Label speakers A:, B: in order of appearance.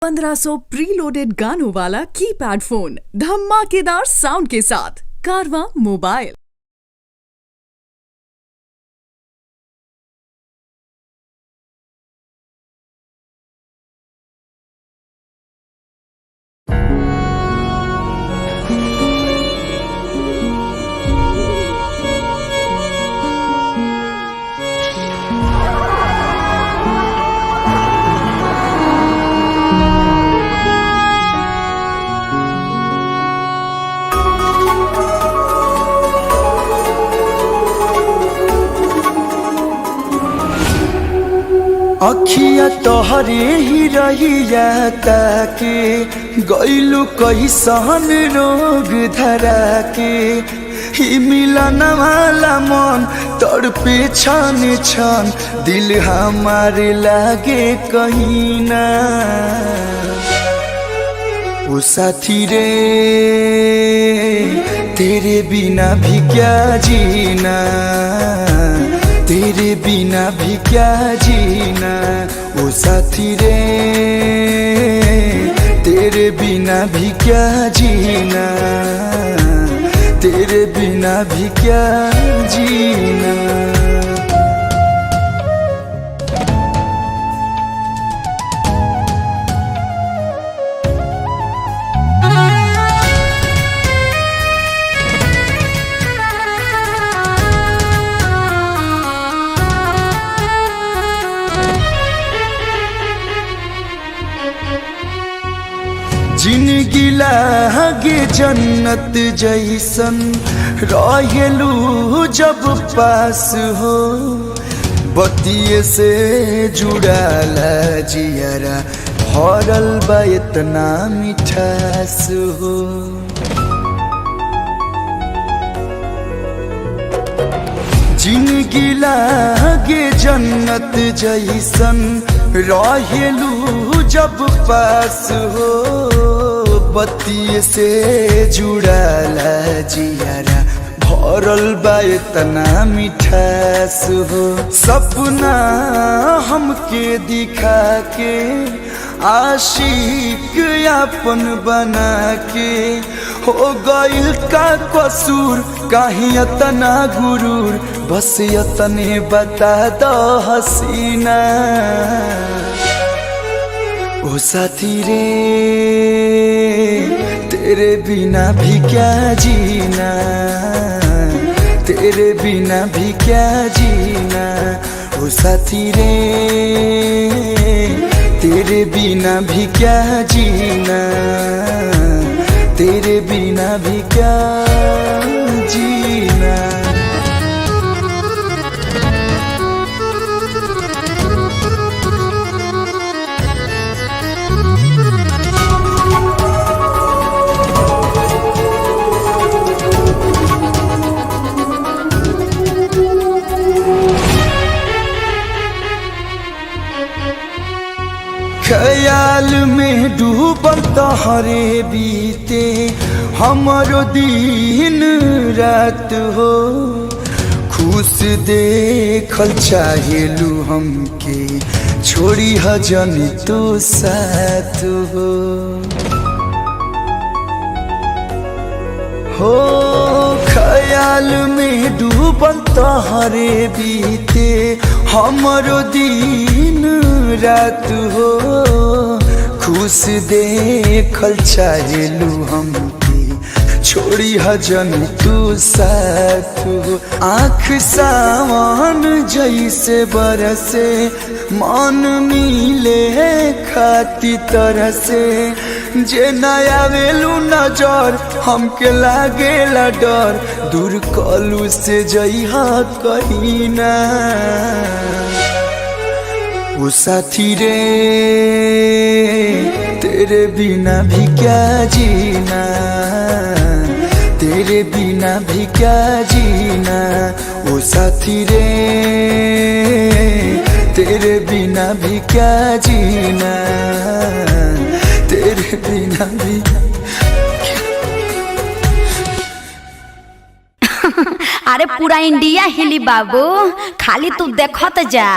A: 1500 preloaded गानों वाला keypad phone धमाकेदार साउंड के साथ कारवा मोबाइल।
B: अखिया तोहरे ही रहिया ताके गइलु कैसन रोग धरा के ही मिलन वाला मन तड़पे छन छन दिल हमारे लागे कहीं ना। ओ साथी रे तेरे बिना भी क्या जीना, तेरे बिना भी क्या जीना। ओ साथी रे तेरे बिना भी क्या जीना, तेरे बिना भी क्या जीना। जिंदगी लागे जन्नत जैसन रहेलू जब पास हो, बतिये से जुड़ाला जियरा भरल बा इतना मिठास हो। जिंदगी लागे जन्नत जैसन रहेलू जब पास हो, बतिये से जुड़ाला जियारा भरल बा इतना मिठास हो। सपना हमके दिखा के आशिक अपन बना के हो गइल का कसूर, काहे इतना गुरूर, बस इतने बता दो हसीना। ओ साथी रे तेरे बिना भी क्या जीना, तेरे बिना भी क्या जीना। ओ साथी रे तेरे बिना भी क्या जीना, तेरे बिना भी क्या जीना। ख्याल में डूबल तोहरे बीते हमारो दिन रात हो, खुश देखल चाहेलू हमके छोड़ी हजन तो साथ हो। ख्याल में डूबल तोहरे बीते हमारो दिन रात हो, खुश देखल चाहेलू हमके छोड़ी हजन तू साथ हो। आँख सावन जैसे बरसे मन मिले खाती तरह से, जे नया वेलू नजर हमके लागेला डर, दूर कलू से जइहा कहीं ना। ओ साथी रे तेरे बिना भी क्या जीना, तेरे बिना भी क्या जीना। ओ साथी रे तेरे बिना भी क्या जीना, तेरे बिना भी।
C: अरे पूरा इंडिया हिली बाबू, खाली तू देखत जा।